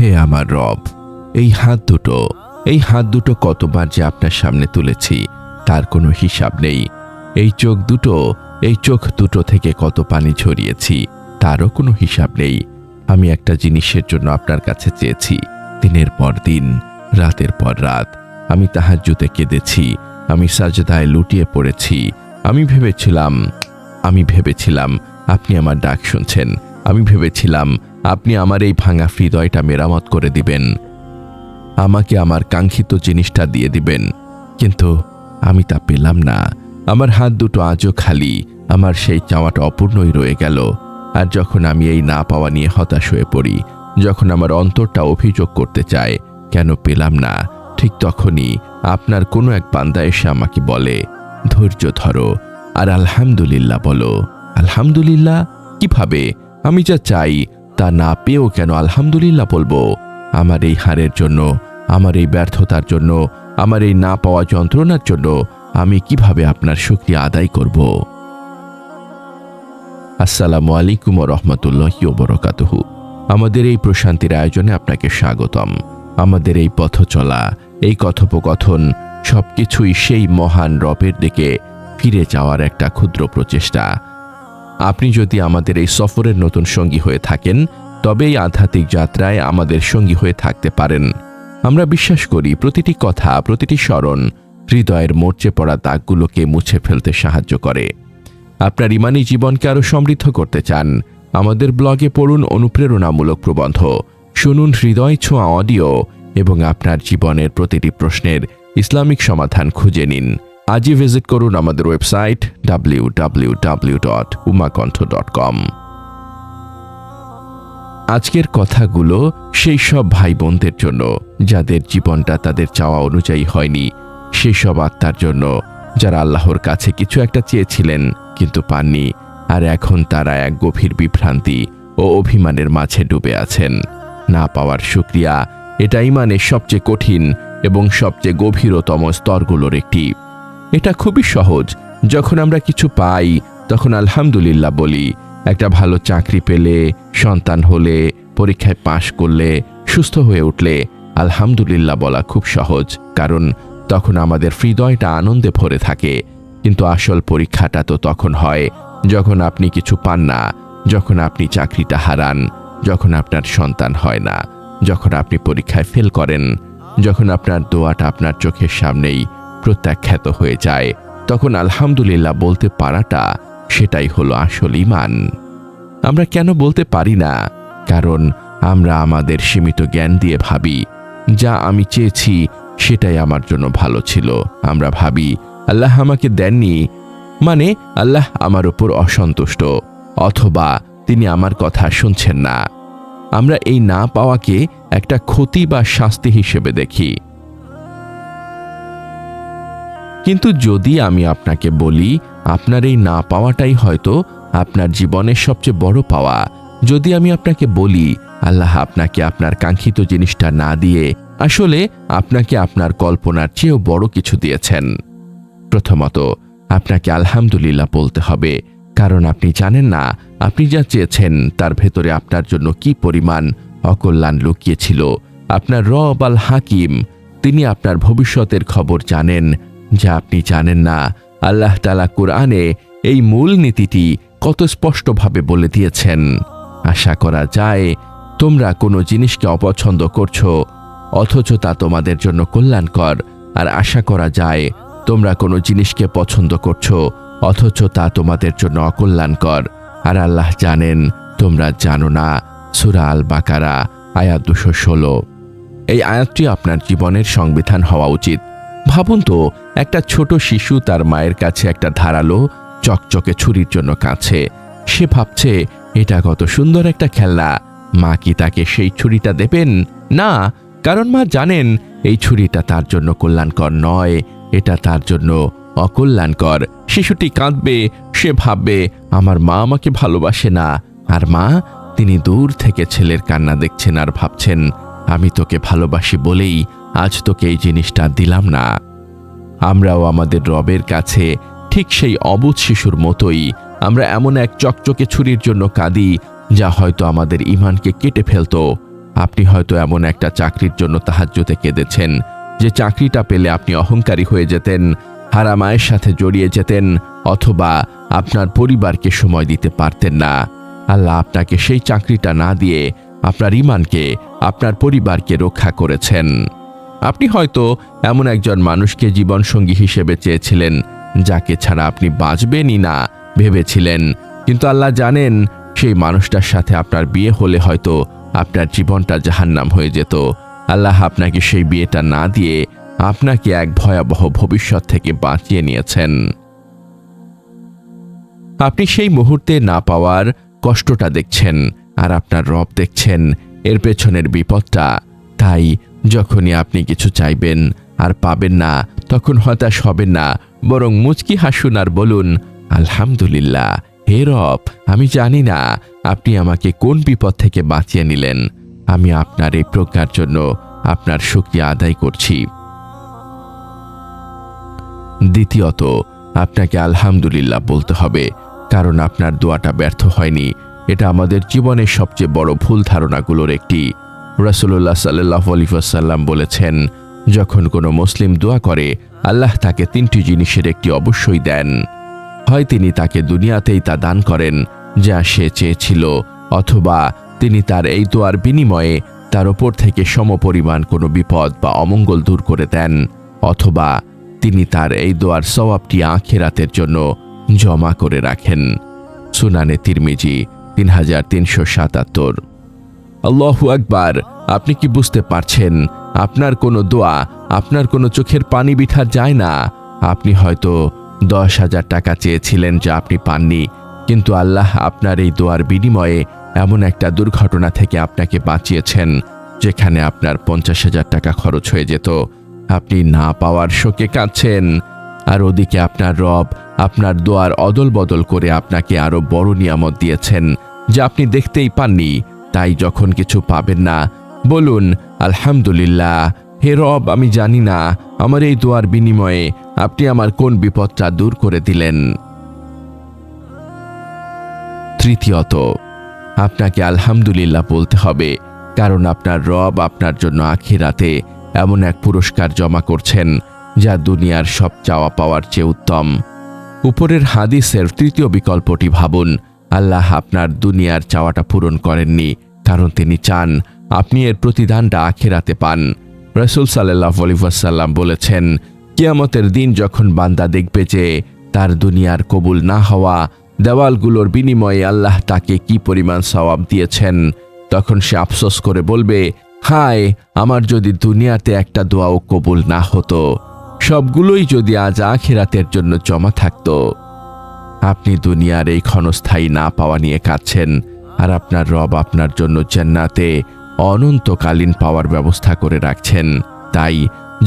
হে আমার রব, এই হাত দুটো কতবার যে আপনার সামনে তুলেছি তার কোনো হিসাব নেই। এই চোখ দুটো থেকে কত পানি ঝরিয়েছি তারও কোনো হিসাব নেই। আমি একটা জিনিসের জন্য আপনার কাছে চেয়েছি, দিনের পর দিন, রাতের পর রাত। আমি তাহাজ্জুদে কেঁদেছি, আমি সাজদায় লুটিয়ে পড়েছি। আমি ভেবেছিলাম আপনি আমার ডাক শুনছেন। আমি ভেবেছিলাম আপনি আমার এই ভাঙা হৃদয়টা মেরামত করে দিবেন, আমাকে আমার কাঙ্ক্ষিত জিনিসটা দিয়ে দিবেন, কিন্তু আমি তা পেলাম না। আমার হাত দুটো আজও খালি, আমার সেই চাওয়াটা অপূর্ণই রয়ে গেল। আর যখন আমি এই না পাওয়া নিয়ে হতাশ হয়ে পড়ি, যখন আমার অন্তরটা অভিযোগ করতে চায় কেন পেলাম না, ঠিক তখনই আপনার কোনো এক বান্দা এসে আমাকে বলে, ধৈর্য ধরো আর আলহামদুলিল্লাহ বলো। আলহামদুলিল্লাহ কিভাবে? আমি যা চাই তা না পেয়েও কেন আলহামদুলিল্লাহ বলবো? আমার এই হারের জন্য, আমার এই ব্যর্থতার জন্য, আমার এই না পাওয়া যন্ত্রণার জন্য আমি কিভাবে আপনার শুকরিয়া আদায় করব? আসসালামু আলাইকুম ওয়া রাহমাতুল্লাহি ওয়া বারাকাতুহু। আমাদের এই প্রশান্তির আয়োজনে আপনাকে স্বাগতম। আমাদের এই পথ চলা, এই কথোপকথন সবকিছুই সেই মহান রবের দিকে ফিরে যাওয়ার একটা ক্ষুদ্র প্রচেষ্টা। আপনি যদি আমাদের এই সফরের নতুন সঙ্গী হয়ে থাকেন, তবে এই আধ্যাত্মিক যাত্রায় আমাদের সঙ্গী হয়ে থাকতে পারেন। আমরা বিশ্বাস করি প্রতিটি কথা, প্রতিটি স্মরণ হৃদয়ের মরচে পড়া দাগগুলোকে মুছে ফেলতে সাহায্য করে। আপনার ইমানি জীবনকে আরও সমৃদ্ধ করতে চান? আমাদের ব্লগে পড়ুন অনুপ্রেরণামূলক প্রবন্ধ, শুনুন হৃদয় ছোঁয়া অডিও এবং আপনার জীবনের প্রতিটি প্রশ্নের ইসলামিক সমাধান খুঁজে নিন। আজই ভিজিট করুন আমাদের ওয়েবসাইট www.umakontho.com। আজকের কথাগুলো সেই সব ভাই বোনদের জন্য যাদের জীবনটা তাদের চাওয়া অনুযায়ী হয়নি, সেই সব আত্মার জন্য যারা আল্লাহর কাছে কিছু একটা চেয়েছিলেন কিন্তু পাননি, আর এখন তারা এক গভীর বিভ্রান্তি ও অভিমানের মাঝে ডুবে আছেন। না পাওয়ার শুকরিয়া, এটা ঈমানের সবচেয়ে কঠিন এবং সবচেয়ে গভীরতম স্তরগুলোর একটি। এটা খুবই সহজ। যখন আমরা কিছু পাই তখন আলহামদুলিল্লাহ বলি। একটা ভালো চাকরি পেলে, সন্তান হলে, পরীক্ষায় পাশ করলে, সুস্থ হয়ে উঠলে আলহামদুলিল্লাহ বলা খুব সহজ, কারণ তখন আমাদের হৃদয়টা আনন্দে ভরে থাকে। কিন্তু আসল পরীক্ষাটা তো তখন হয় যখন আপনি কিছু পান না, যখন আপনি চাকরিটা হারান, যখন আপনার সন্তান হয় না, যখন আপনি পরীক্ষায় ফেল করেন, যখন আপনার দোয়াটা আপনার চোখের সামনেই প্রত্যাখ্যাত হয়ে যায়, তখন আলহামদুলিল্লাহ বলতে পারাটা, সেটাই হলো আসল ঈমান। আমরা কেন বলতে পারি না? কারণ আমরা আমাদের সীমিত জ্ঞান দিয়ে ভাবি, যা আমি চেয়েছি সেটাই আমার জন্য ভালো ছিল। আমরা ভাবি আল্লাহ আমাকে দেননি, মানে আল্লাহ আমার উপর অসন্তুষ্ট, অথবা তিনি আমার কথা শুনছেন না। আমরা এই না পাওয়াকে একটা ক্ষতি বা শাস্তি হিসেবে দেখি। কিন্তু যদি আমি আপনাকে বলি আপনার এই না পাওয়াটাই হয়তো আপনার জীবনের সবচেয়ে বড় পাওয়া, যদি আমি আপনাকে বলি আল্লাহ আপনাকে আপনার কাঙ্ক্ষিত জিনিসটা না দিয়ে আসলে আপনাকে আপনার কল্পনার চেয়েও বড় কিছু দিয়েছেন, প্রথমত আপনাকে আলহামদুলিল্লাহ বলতে হবে, কারণ আপনি জানেন না আপনি যা চেয়েছেন তার ভেতরে আপনার জন্য কি পরিমাণ অকল্যাণ লুকিয়েছিল। আপনার রব আল হাকিম, তিনি আপনার ভবিষ্যতের খবর জানেন যা আপনি জানেন না। আল্লাহ তাআলা কুরআনে এই মূল নীতিটি কত স্পষ্টভাবে বলে দিয়েছেন। আশা করা যায় তোমরা কোনো জিনিসকে অপছন্দ করছো অথচ তা তোমাদের জন্য কল্যাণকর, আর আশা করা যায় তোমরা কোনো জিনিসকে পছন্দ করছো অথচ তা তোমাদের জন্য অকল্যাণকর, আর আল্লাহ জানেন তোমরা জানো না। সূরা আল বাকারা আয়াত 216। এই আয়াতটি আপনার জীবনের সংবিধান হওয়া উচিত। ভাবুন তো, একটা ছোট শিশু তার মায়ের কাছে একটা ধারালো চকচকে ছুরির জন্য কাঁদছে। সে ভাবছে এটা কত সুন্দর একটা খেলনা। মা কি তাকে সেই ছুরিটা দেবেন? না, কারণ মা জানেন এই ছুরিটা তার জন্য কল্যাণকর নয়, এটা তার জন্য অকল্যাণকর। শিশুটি কাঁদবে, সে ভাববে আমার মা আমাকে ভালোবাসে না, আর মা তিনি দূর থেকে ছেলের কান্না দেখছেন আর ভাবছেন আমি তোকে ভালোবাসি বলেই আজ তোকে এই জিনিসটা দিলাম না। আমরাও আমাদের রবের কাছে ঠিক সেই অবুঝ শিশুর মতোই আমরা এমন এক চকচকে ছুরির জন্য কাঁদি যা হয়তো আমাদের ঈমানকে কেটে ফেলতো, আপনি হয়তো এমন একটা চাকরির জন্য তাহাজ্জুদে কেঁদেছেন যে চাকরিটা পেলে আপনি অহংকারী হয়ে যেতেন, হারাম আয়ের সাথে জড়িয়ে যেতেন, অথবা আপনার পরিবারকে সময় দিতে পারতেন না। আল্লাহ আপনাকে সেই চাকরিটা না দিয়ে আপনার ঈমানকে, আপনার পরিবারকে রক্ষা করেছেন। আপনি হয়তো এমন একজন মানুষকে জীবনসঙ্গী হিসেবে চেয়েছিলেন যাকে ছাড়া আপনি বাঁচবেনই না ভেবেছিলেন, কিন্তু আল্লাহ জানেন সেই মানুষটার সাথে আপনার বিয়ে হলে হয়তো আপনার জীবনটা জাহান্নাম হয়ে যেত। আল্লাহ আপনাকে সেই বিয়েটা না দিয়ে আপনাকে এক ভয়াবহ ভবিষ্যৎ থেকে বাঁচিয়ে নিয়েছেন। আপনি সেই মুহূর্তে না পাওয়ার কষ্টটা দেখছেন, আর আপনার রব দেখছেন এর পেছনের বিপদটা। তাই যখনই আপনি কিছু চাইবেন আর পাবেন না, তখন হতাশ হবেন না, বরং মুচকি হাসুন আর বলুন, আলহামদুলিল্লাহ, হে রব, আমি জানি না আপনি আমাকে কোন বিপদ থেকে বাঁচিয়ে নিলেন। আমি আপনার এই প্রজ্ঞার জন্য আপনার শুকরিয়া আদায় করছি। দ্বিতীয়ত, আপনাকে আলহামদুলিল্লাহ বলতে হবে, কারণ আপনার দোয়াটা ব্যর্থ হয়নি। এটা আমাদের জীবনের সবচেয়ে বড় ভুল ধারণাগুলোর একটি। রাসূলুল্লাহ সাল্লাল্লাহু আলাইহি ওয়াসাল্লাম বলেছেন, যখন কোনো মুসলিম দোয়া করে, আল্লাহ তাকে তিনটি জিনিসের একটি অবশ্যই দেন। হয় তিনি তাকে দুনিয়াতেই তা দান করেন যা সে চেয়েছিল, অথবা তিনি তার এই দোয়ার বিনিময়ে তার ওপর থেকে সমপরিমাণ কোনো বিপদ বা অমঙ্গল দূর করে দেন, অথবা তিনি তার এই দোয়ার সওয়াবটি আখিরাতের জন্য জমা করে রাখেন। সুনানে তিরমিজি 3377। আল্লাহু আকবার! আপনি কি বুঝতে পারছেন আপনার কোনো দোয়া, আপনার কোনো চোখের পানি বিঠা যায় না। আপনি হয়তো 10,000 টাকা চেয়েছিলেন যা আপনি পাননি, কিন্তু আল্লাহ আপনার এই দোয়ার বিনিময়ে এমন একটা দুর্ঘটনা থেকে আপনাকে বাঁচিয়েছেন যেখানে আপনার 50,000 টাকা খরচ হয়ে যেত। আপনি না পাওয়ার শোকে কাঁদছেন, আর ওদিকে আপনার রব আপনার দোয়ার অদল বদল করে আপনাকে আরো বড় নিয়ামত দিয়েছেন যা আপনি দেখতেই পাননি। তাই যখন কিছু পাবেন না, বলুন, আলহামদুলিল্লাহ, হে রব, আমি জানি না আমার এই দোয়ার বিনিময়ে আপনি আমার কোন বিপদটা দূর করে দিলেন। তৃতীয়ত, আপনাকে আলহামদুলিল্লাহ বলতে হবে, কারণ আপনার রব আপনার জন্য আখিরাতে এমন এক পুরস্কার জমা করছেন যা দুনিয়ার সব চাওয়া পাওয়ার চেয়ে উত্তম। উপরের হাদিসের তৃতীয় বিকল্পটি ভাবুন। আল্লাহ আপনার দুনিয়ার চাওয়াটা পূরণ করেননি, কারণ তিনি চান আপনি এর প্রতিদানটা আখিরাতে পান। রাসূল সাল্লাল্লাহু আলাইহি ওয়াসাল্লাম বলেছেন, কিয়ামতের দিন যখন বান্দা দেখবে যে তার দুনিয়ার কবুল না হওয়া দেওয়ালগুলোর বিনিময়ে আল্লাহ তাকে কি পরিমাণ সওয়াব দিয়েছেন, তখন সে আফসোস করে বলবে, হায়, আমার যদি দুনিয়াতে একটা দোয়াও কবুল না হতো, সবগুলোই যদি আজ আখিরাতের জন্য জমা থাকত। আপনি দুনিয়ার এই ক্ষণস্থায়ী না পাওয়া নিয়ে কাঁদছেন, আর আপনার রব আপনার জন্য জান্নাতে অনন্তকালীন পাওয়ার ব্যবস্থা করে রাখছেন। তাই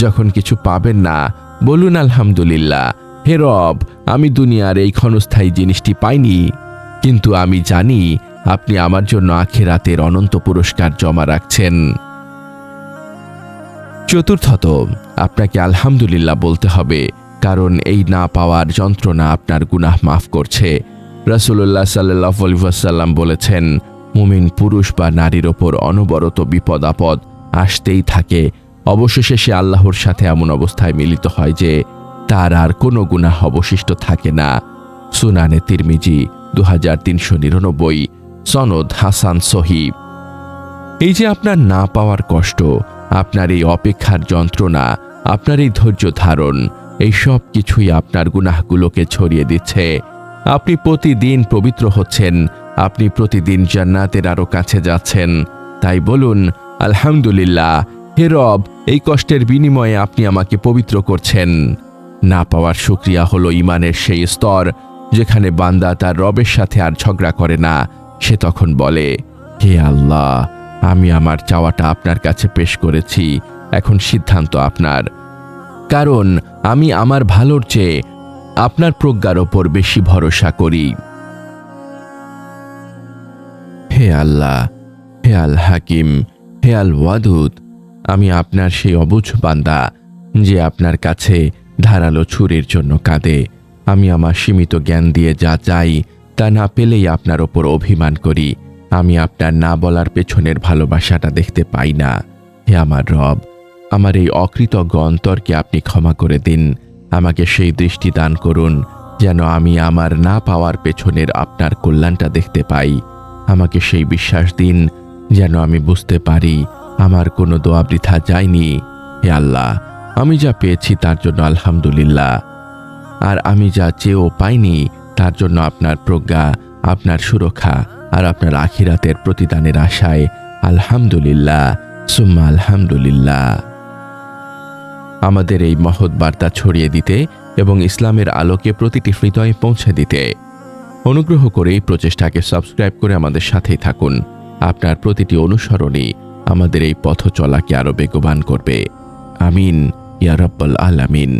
যখন কিছু পাবেন না, বলুন, আলহামদুলিল্লাহ, হে রব, আমি দুনিয়ার এই ক্ষণস্থায়ী জিনিসটি পাইনি, কিন্তু আমি জানি আপনি আমার জন্য আখিরাতের অনন্ত পুরস্কার জমা রাখছেন। চতুর্থত, আপনাকে আলহামদুলিল্লাহ বলতে হবে, কারণ এই না পাওয়ার যন্ত্রণা আপনার গুনাহ মাফ করছে। রাসূলুল্লাহ সাল্লাল্লাহু আলাইহি ওয়াসাল্লাম বলেছেন, মুমিন পুরুষ বা নারীর ওপর অনবরত বিপদ আপদ আসতেই থাকে। অবশেষে সে আল্লাহর সাথে এমন অবস্থায় মিলিত হয় যে তার আর কোনো গুনাহ অবশিষ্ট থাকে না। সুনানে তিরমিজি 2399, সনদ হাসান সহিহ। এই যে আপনার না পাওয়ার কষ্ট, আপনার এই অপেক্ষার যন্ত্রণা, আপনার এই ধৈর্য ধারণ, এই সব কিছুই আপনার গুনাহগুলোকে ছড়িয়ে দিচ্ছে। আপনি প্রতিদিন পবিত্র হচ্ছেন, আপনি প্রতিদিন জান্নাতের আরো কাছে যাচ্ছেন। তাই বলুন, আলহামদুলিল্লাহ, হে রব, এই কষ্টের বিনিময়ে আপনি আমাকে পবিত্র করছেন। না পাওয়ার শুকরিয়া হলো ঈমানের সেই স্তর যেখানে বান্দা তার রবের সাথে আর ঝগড়া করে না। সে তখন বলে, হে আল্লাহ, আমি আমার চাওয়াটা আপনার কাছে পেশ করেছি, এখন সিদ্ধান্ত আপনার, কারণ আমি আমার ভালোর চেয়ে আপনার প্রজ্ঞার ওপর বেশি ভরসা করি। হে আল্লাহ, হে আল হাকিম, হে আল ওয়াদুদ, আমি আপনার সেই অবুঝ বান্দা যে আপনার কাছে ধারালো ছুরির জন্য কাঁদে। আমি আমার সীমিত জ্ঞান দিয়ে যা চাই তা না পেলেই আপনার ওপর অভিমান করি। আমি আপনার না বলার পেছনের ভালোবাসাটা দেখতে পাই না। হে আমার রব, আমার এই অকৃতজ্ঞ অন্তরকে আপনি ক্ষমা করে দিন। আমাকে সেই দৃষ্টি দান করুন যেন আমি আমার না পাওয়ার পেছনের আপনার কল্যাণটা দেখতে পাই। আমাকে সেই বিশ্বাস দিন যেন আমি বুঝতে পারি আমার কোনো দোয়া বৃথা যায়নি। হে আল্লাহ, আমি যা পেয়েছি তার জন্য আলহামদুলিল্লাহ, আর আমি যা চেয়েও পাইনি তার জন্য আপনার প্রজ্ঞা, আপনার সুরক্ষা আর আপনার আখিরাতের প্রতিদানের আশায় আলহামদুলিল্লাহ, সুম্মা আলহামদুলিল্লাহ। আমাদের এই মহৎ বার্তা ছড়িয়ে দিতে এবং ইসলামের আলোকে প্রতিটি হৃদয়ে পৌঁছে দিতে অনুগ্রহ করে এই প্রচেষ্টাকে সাবস্ক্রাইব করে আমাদের সাথেই থাকুন। আপনার প্রতিটি অনুসরণই আমাদের এই পথ চলাকে আরো বেগবান করবে। আমিন ইয়া রাব্বাল আলামিন।